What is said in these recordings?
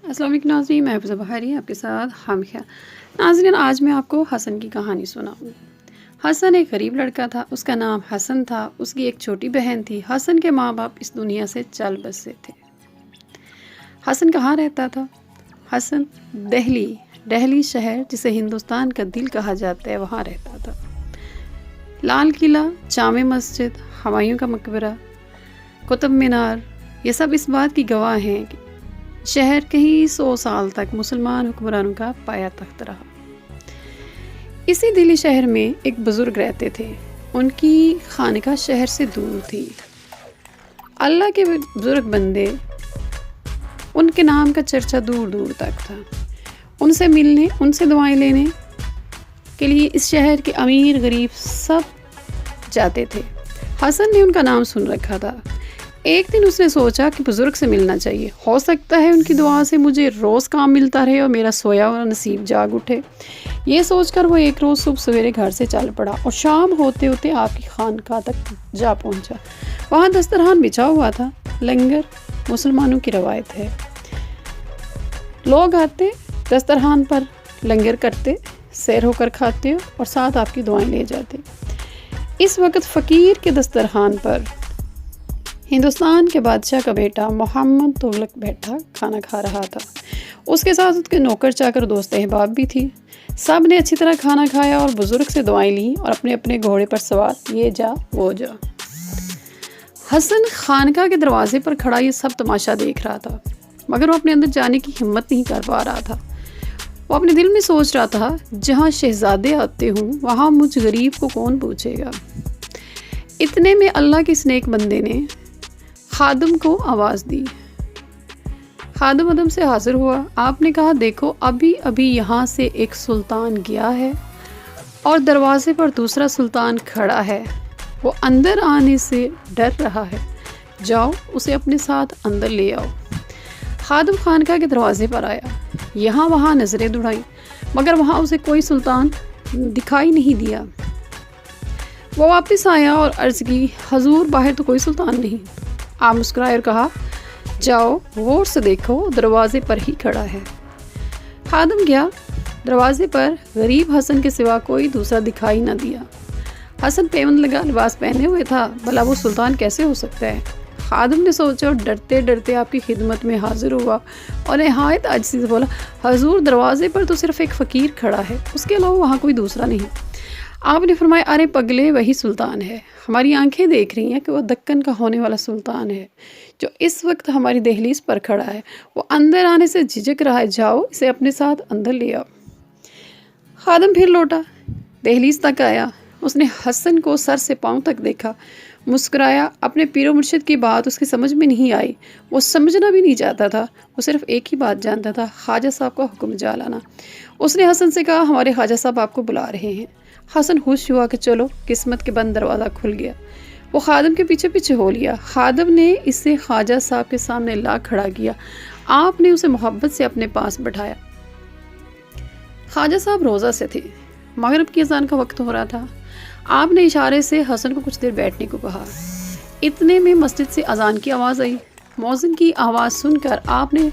السلام علیکم ناظرین، میں حفظہ بہاری آپ کے ساتھ ہم خیر۔ ناظرین، آج میں آپ کو حسن کی کہانی سناؤں گی۔ حسن ایک غریب لڑکا تھا، اس کا نام حسن تھا۔ اس کی ایک چھوٹی بہن تھی۔ حسن کے ماں باپ اس دنیا سے چل بسے تھے۔ حسن کہاں رہتا تھا؟ حسن دہلی شہر، جسے ہندوستان کا دل کہا جاتا ہے، وہاں رہتا تھا۔ لال قلعہ، جامع مسجد، ہمایوں کا مقبرہ، قطب مینار، یہ سب اس بات کی گواہ ہیں کہ شہر کئی 100 سال تک مسلمان حکمرانوں کا پایا تخت رہا۔ اسی دلی شہر میں ایک بزرگ رہتے تھے۔ ان کی خانقاہ شہر سے دور تھی۔ اللہ کے بزرگ بندے، ان کے نام کا چرچا دور دور تک تھا۔ ان سے ملنے، ان سے دعائیں لینے کے لیے اس شہر کے امیر غریب سب جاتے تھے۔ حسن نے ان کا نام سن رکھا تھا۔ ایک دن اس نے سوچا کہ بزرگ سے ملنا چاہیے، ہو سکتا ہے ان کی دعا سے مجھے روز کام ملتا رہے اور میرا سویا ہوا نصیب جاگ اٹھے۔ یہ سوچ کر وہ ایک روز صبح سویرے گھر سے چل پڑا اور شام ہوتے ہوتے آپ کی خانقاہ تک جا پہنچا۔ وہاں دسترخوان بچھا ہوا تھا۔ لنگر مسلمانوں کی روایت ہے۔ لوگ آتے، دسترخوان پر لنگر کرتے، سیر ہو کر کھاتے اور ساتھ آپ کی دعائیں لے جاتے۔ اس وقت فقیر کے دسترخوان پر ہندوستان کے بادشاہ کا بیٹا محمد تغلق بیٹھا کھانا کھا رہا تھا۔ اس کے ساتھ اس کے نوکر چاکر دوست احباب بھی تھی۔ سب نے اچھی طرح کھانا کھایا اور بزرگ سے دعائیں لیں اور اپنے اپنے گھوڑے پر سوار، یہ جا وہ جا۔ حسن خانقاہ کے دروازے پر کھڑا یہ سب تماشا دیکھ رہا تھا، مگر وہ اپنے اندر جانے کی ہمت نہیں کر پا رہا تھا۔ وہ اپنے دل میں سوچ رہا تھا، جہاں شہزادے آتے ہوں وہاں مجھ غریب کو کون پوچھے گا۔ اتنے میں اللہ کے اس نیک بندے نے خادم کو آواز دی۔ خادم ادم سے حاضر ہوا۔ آپ نے کہا، دیکھو ابھی یہاں سے ایک سلطان گیا ہے اور دروازے پر دوسرا سلطان کھڑا ہے۔ وہ اندر آنے سے ڈر رہا ہے، جاؤ اسے اپنے ساتھ اندر لے آؤ۔ خادم خانقاہ کے دروازے پر آیا، یہاں وہاں نظریں دوڑائیں، مگر وہاں اسے کوئی سلطان دکھائی نہیں دیا۔ وہ واپس آیا اور عرض کی، حضور باہر تو کوئی سلطان نہیں۔ آپ مسکرائے اور کہا، جاؤ غور سے دیکھو، دروازے پر ہی کھڑا ہے۔ خادم گیا، دروازے پر غریب حسن کے سوا کوئی دوسرا دکھائی نہ دیا۔ حسن پیوند لگا لباس پہنے ہوئے تھا، بھلا وہ سلطان کیسے ہو سکتا ہے؟ خادم نے سوچا اور ڈرتے ڈرتے آپ کی خدمت میں حاضر ہوا اور نہایت عاجزی سے بولا، حضور دروازے پر تو صرف ایک فقیر کھڑا ہے، اس کے علاوہ وہاں کوئی دوسرا نہیں۔ آپ نے فرمایا، ارے پگلے، وہی سلطان ہے۔ ہماری آنکھیں دیکھ رہی ہیں کہ وہ دکن کا ہونے والا سلطان ہے جو اس وقت ہماری دہلیز پر کھڑا ہے۔ وہ اندر آنے سے جھجک رہا ہے، جاؤ اسے اپنے ساتھ اندر لے آؤ۔ خادم پھر لوٹا، دہلیز تک آیا۔ اس نے حسن کو سر سے پاؤں تک دیکھا، مسکرایا۔ اپنے پیر و مرشد کی بات اس کی سمجھ میں نہیں آئی، وہ سمجھنا بھی نہیں چاہتا تھا۔ وہ صرف ایک ہی بات جانتا تھا، خواجہ صاحب کا حکم جا لانا۔ اس نے حسن سے کہا، ہمارے خواجہ صاحب آپ کو بلا رہے ہیں۔ حسن خوش ہوا کہ چلو، قسمت کے بند دروازہ کھل گیا۔ وہ خادم کے پیچھے پیچھے ہو لیا۔ خادم نے اسے خواجہ صاحب کے سامنے لا کھڑا کیا۔ آپ نے اسے محبت سے اپنے پاس بٹھایا۔ خواجہ صاحب روزہ سے تھے، مغرب کی اذان کا وقت ہو رہا تھا۔ آپ نے اشارے سے حسن کو کچھ دیر بیٹھنے کو کہا۔ اتنے میں مسجد سے اذان کی آواز آئی۔ مؤذن کی آواز سن کر آپ نے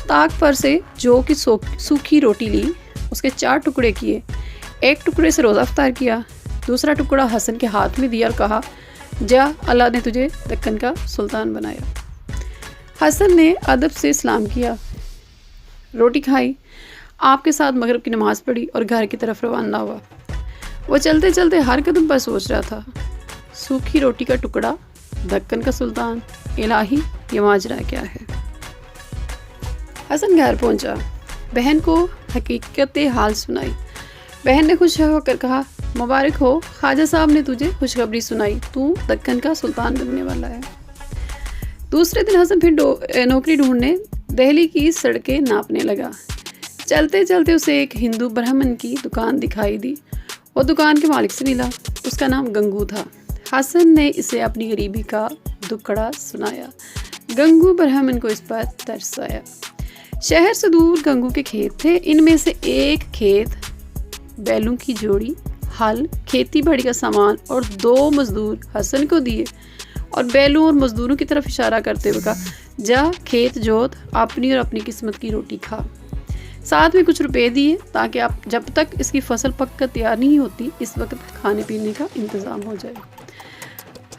طاق پر سے جو کی سوکھی روٹی لی، اس کے 4 ٹکڑے کیے۔ ایک ٹکڑے سے روزہ افطار کیا، دوسرا ٹکڑا حسن کے ہاتھ میں دیا اور کہا، جا، اللہ نے تجھے دکن کا سلطان بنایا۔ حسن نے ادب سے سلام کیا، روٹی کھائی، آپ کے ساتھ مغرب کی نماز پڑھی اور گھر کی طرف روانہ ہوا۔ وہ چلتے چلتے ہر قدم پر سوچ رہا تھا، سوکھی روٹی کا ٹکڑا، دکن کا سلطان، الہی یہ ماجرا کیا ہے؟ حسن گھر پہنچا، بہن کو حقیقت حال سنائی۔ بہن نے خوش ہو کر کہا، مبارک ہو، خواجہ صاحب نے تجھے خوشخبری سنائی، تو دکن کا سلطان بننے والا ہے۔ دوسرے دن حسن پھر نوکری ڈھونڈنے دہلی کی سڑکیں ناپنے لگا۔ چلتے چلتے اسے ایک ہندو برہمن کی دکان دکھائی دی۔ وہ دکان کے مالک سے ملا، اس کا نام گنگو تھا۔ حسن نے اسے اپنی غریبی کا دکھڑا سنایا۔ گنگو برہمن کو اس پر ترس آیا۔ شہر سے دور گنگو کے کھیت تھے، ان میں سے ایک کھیت بیلوں کی جوڑی، ہل، کھیتی باڑی کا سامان اور 2 مزدور حسن کو دیے اور بیلوں اور مزدوروں کی طرف اشارہ کرتے ہوئے کہا، جا کھیت جوت، اپنی اور اپنی قسمت کی روٹی کھا۔ ساتھ میں کچھ روپے دیے تاکہ آپ جب تک اس کی فصل پک کر تیار نہیں ہوتی اس وقت کھانے پینے کا انتظام ہو جائے۔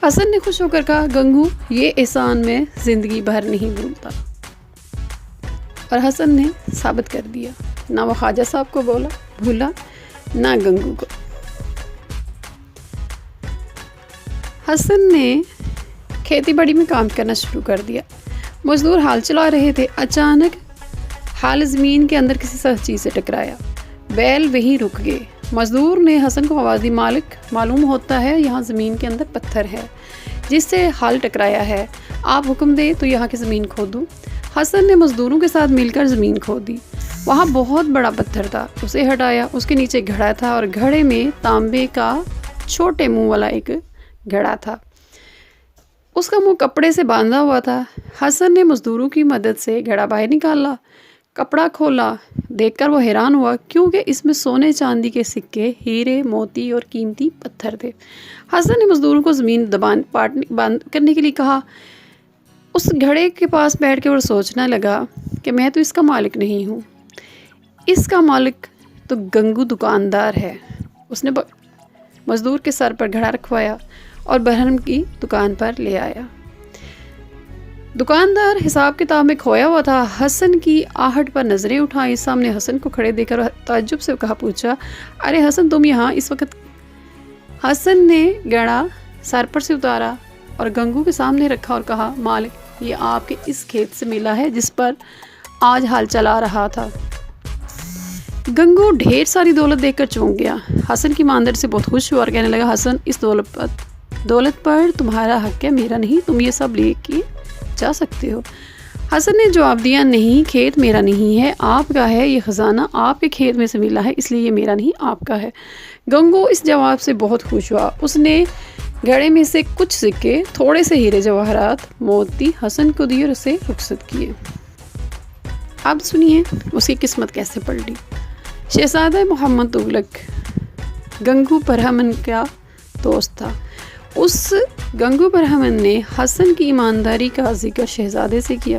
حسن نے خوش ہو کر کہا گنگو یہ احسان میں زندگی بھر نہیں بھولتا، اور حسن نے ثابت کر دیا، نہ وہ خواجہ صاحب کو بھولا نہ گنگو کو۔ حسن نے کھیتی باڑی میں کام کرنا شروع کر دیا۔ مزدور حال چلا رہے تھے، اچانک حال زمین کے اندر کسی سخت چیز سے ٹکرایا، بیل وہیں رک گئے۔ مزدور نے حسن کو آواز دی، مالک معلوم ہوتا ہے یہاں زمین کے اندر پتھر ہے جس سے حال ٹکرایا ہے، آپ حکم دیں تو یہاں کی زمین کھودوں۔ حسن نے مزدوروں کے ساتھ مل کر زمین کھودی، وہاں بہت بڑا پتھر تھا، اسے ہٹایا، اس کے نیچے گھڑا تھا اور گھڑے میں تانبے کا چھوٹے منہ والا ایک گھڑا تھا، اس کا منہ کپڑے سے باندھا ہوا تھا۔ حسن نے مزدوروں کی مدد سے گھڑا باہر نکالا، کپڑا کھولا، دیکھ کر وہ حیران ہوا کیونکہ اس میں سونے چاندی کے سکے، ہیرے موتی اور قیمتی پتھر تھے۔ حسن نے مزدوروں کو زمین بند کرنے کے لیے کہا۔ اس گھڑے کے پاس بیٹھ کے وہ سوچنے لگا کہ میں تو اس کا مالک نہیں ہوں، اس کا مالک تو گنگو دکاندار ہے۔ اس نے مزدور کے سر پر گھڑا رکھوایا اور برہم کی دکان پر لے آیا۔ دکاندار حساب کتاب میں کھویا ہوا تھا۔ حسن کی آہٹ پر نظریں اٹھائیں، سامنے حسن کو کھڑے دیکھ کر تعجب سے پوچھا، ارے حسن تم یہاں اس وقت؟ حسن نے گھڑا سر پر سے اتارا اور گنگو کے سامنے رکھا اور کہا، مالک یہ آپ کے اس کھیت سے ملا ہے جس پر آج حال چلا رہا تھا۔ گنگو ڈھیر ساری دولت دیکھ کر چونک گیا۔ حسن کی ماندر سے بہت خوش ہوا اور کہنے لگا، حسن اس دولت پر تمہارا حق ہے، میرا نہیں، تم یہ سب لے کے جا سکتے ہو۔ حسن نے جواب دیا، نہیں، کھیت میرا نہیں ہے، آپ کا ہے، یہ خزانہ آپ کے کھیت میں سے ملا ہے، اس لیے یہ میرا نہیں آپ کا ہے۔ گنگو اس جواب سے بہت خوش ہوا، اس نے گھڑے میں سے کچھ سکے، تھوڑے سے ہیرے جواہرات، موتی حسن کو دیے اور اسے رخصت کیے۔ اب سنیے اس کی قسمت کیسے پلٹی۔ شہزادہ محمد تغلق گنگو برہمن کا دوست تھا۔ اس گنگو برہمن نے حسن کی ایمانداری کا ذکر شہزادے سے کیا۔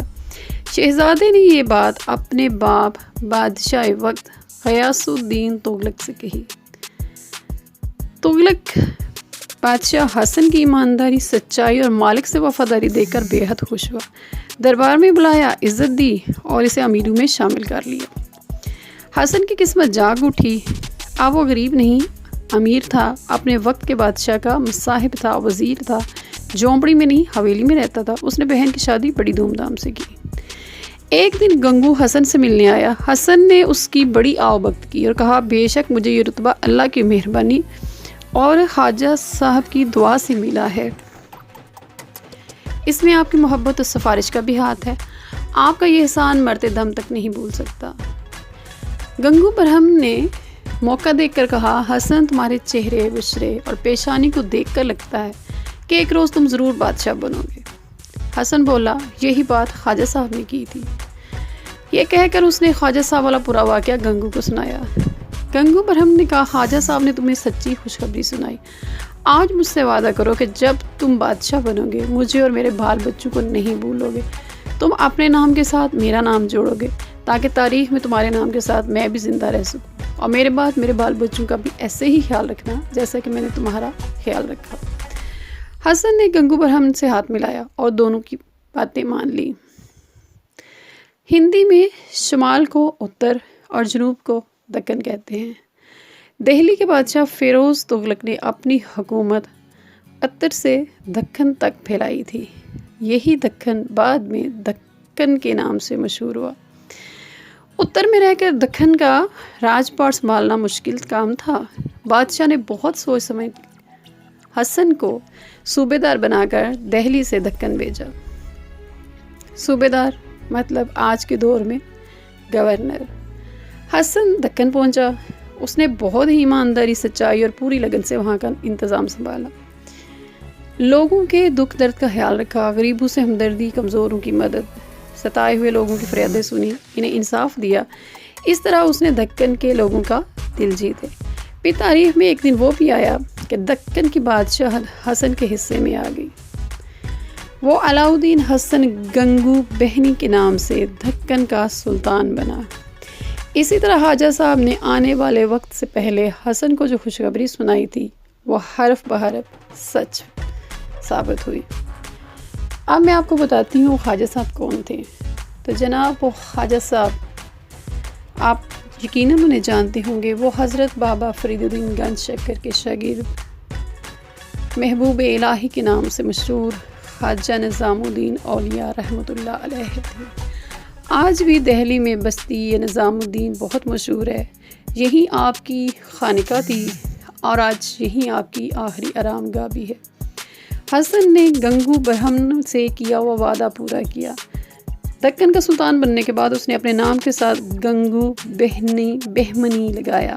شہزادے نے یہ بات اپنے باپ بادشاہ وقت غیاث الدین تغلق سے کہی۔ تغلق بادشاہ حسن کی ایمانداری، سچائی اور مالک سے وفاداری دیکھ کر بے حد خوش ہوا، دربار میں بلایا، عزت دی اور اسے امیروں میں شامل کر لیا۔ حسن کی قسمت جاگ اٹھی، اب وہ غریب نہیں، امیر تھا، اپنے وقت کے بادشاہ کا مصاحب تھا، وزیر تھا، جھونپڑی میں نہیں حویلی میں رہتا تھا۔ اس نے بہن کی شادی بڑی دھوم دھام سے کی۔ ایک دن گنگو حسن سے ملنے آیا۔ حسن نے اس کی بڑی آؤ بھگت کی اور کہا، بے شک مجھے یہ رتبہ اللہ کی مہربانی اور خواجہ صاحب کی دعا سے ملا ہے، اس میں آپ کی محبت اور سفارش کا بھی ہاتھ ہے، آپ کا یہ احسان مرتے دم تک نہیں بھول سکتا۔ گنگو برہم نے موقع دیکھ کر کہا، حسن تمہارے چہرے بشرے اور پیشانی کو دیکھ کر لگتا ہے کہ ایک روز تم ضرور بادشاہ بنو گے۔ حسن بولا، یہی بات خواجہ صاحب نے کی تھی۔ یہ کہہ کر اس نے خواجہ صاحب والا پورا واقعہ گنگو کو سنایا۔ گنگو برہم نے کہا، خواجہ صاحب نے تمہیں سچی خوشخبری سنائی، آج مجھ سے وعدہ کرو کہ جب تم بادشاہ بنو گے مجھے اور میرے بال بچوں کو نہیں بھولو گے، تم اپنے نام کے ساتھ میرا نام جوڑو گے تاکہ تاریخ میں تمہارے نام کے ساتھ میں بھی زندہ رہ سکوں، اور میرے بعد میرے بال بچوں کا بھی ایسے ہی خیال رکھنا جیسا کہ میں نے تمہارا خیال رکھا۔ حسن نے گنگو برہم سے ہاتھ ملایا اور دونوں کی باتیں مان لی۔ ہندی میں شمال کو اتر اور جنوب کو دکن کہتے ہیں۔ دہلی کے بادشاہ فیروز تغلق نے اپنی حکومت اتر سے دکن تک پھیلائی تھی، یہی دکن بعد میں دکن کے نام سے مشہور ہوا۔ اتر میں رہ کر دکن کا راج پاٹ سنبھالنا مشکل کام تھا۔ بادشاہ نے بہت سوچ سمجھ حسن کو صوبے دار بنا کر دہلی سے دکن بھیجا۔ صوبے دار مطلب آج کے دور میں گورنر۔ حسن دکن پہنچا، اس نے بہت ہی ایمانداری، سچائی اور پوری لگن سے وہاں کا انتظام سنبھالا، لوگوں کے دکھ درد کا خیال رکھا، غریبوں سے ہمدردی، کمزوروں کی مدد، ستائے ہوئے لوگوں کی فریادیں سنی، انہیں انصاف دیا۔ اس طرح اس نے دکن کے لوگوں کا دل جیتے۔ پھر تاریخ میں ایک دن وہ بھی آیا کہ دکن کی بادشاہ حسن کے حصے میں آ گئی۔ وہ علاؤدین حسن گنگو بہنی کے نام سے دکن کا سلطان بنا۔ اسی طرح خواجہ صاحب نے آنے والے وقت سے پہلے حسن کو جو خوشخبری سنائی تھی وہ حرف بحرف سچ ثابت ہوئی۔ اب میں آپ کو بتاتی ہوں خواجہ صاحب کون تھے۔ تو جناب وہ خواجہ صاحب آپ یقیناً انہیں جانتے ہوں گے، وہ حضرت بابا فرید الدین گنج شکر کے شاگرد محبوب الہی کے نام سے مشہور خواجہ نظام الدین اولیاء رحمۃ اللہ علیہ تھے۔ آج بھی دہلی میں بستی نظام الدین بہت مشہور ہے، یہی آپ کی خانقاہ تھی اور آج یہی آپ کی آخری آرام گاہ بھی ہے۔ حسن نے گنگو برہمن سے کیا ہوا وعدہ پورا کیا۔ دکن کا سلطان بننے کے بعد اس نے اپنے نام کے ساتھ گنگو بہمنی لگایا۔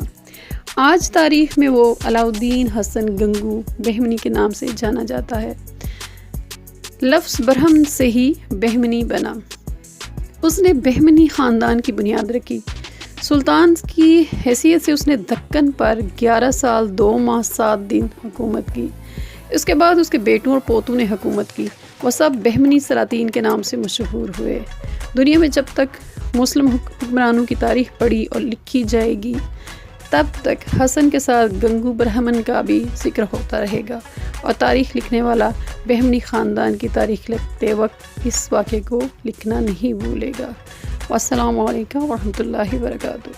آج تاریخ میں وہ علاؤدین حسن گنگو بہمنی کے نام سے جانا جاتا ہے۔ لفظ برہمن سے ہی بہمنی بنا۔ اس نے بہمنی خاندان کی بنیاد رکھی۔ سلطان کی حیثیت سے اس نے دکن پر 11 سال 2 ماہ 7 دن حکومت کی۔ اس کے بعد اس کے بیٹوں اور پوتوں نے حکومت کی، وہ سب بہمنی سلاطین کے نام سے مشہور ہوئے۔ دنیا میں جب تک مسلم حکمرانوں کی تاریخ پڑھی اور لکھی جائے گی تب تک حسن کے ساتھ گنگو برہمن کا بھی ذکر ہوتا رہے گا، اور تاریخ لکھنے والا بہمنی خاندان کی تاریخ لکھتے وقت اس واقعے کو لکھنا نہیں بھولے گا۔ والسلام علیکم ورحمۃ اللہ وبرکاتہ۔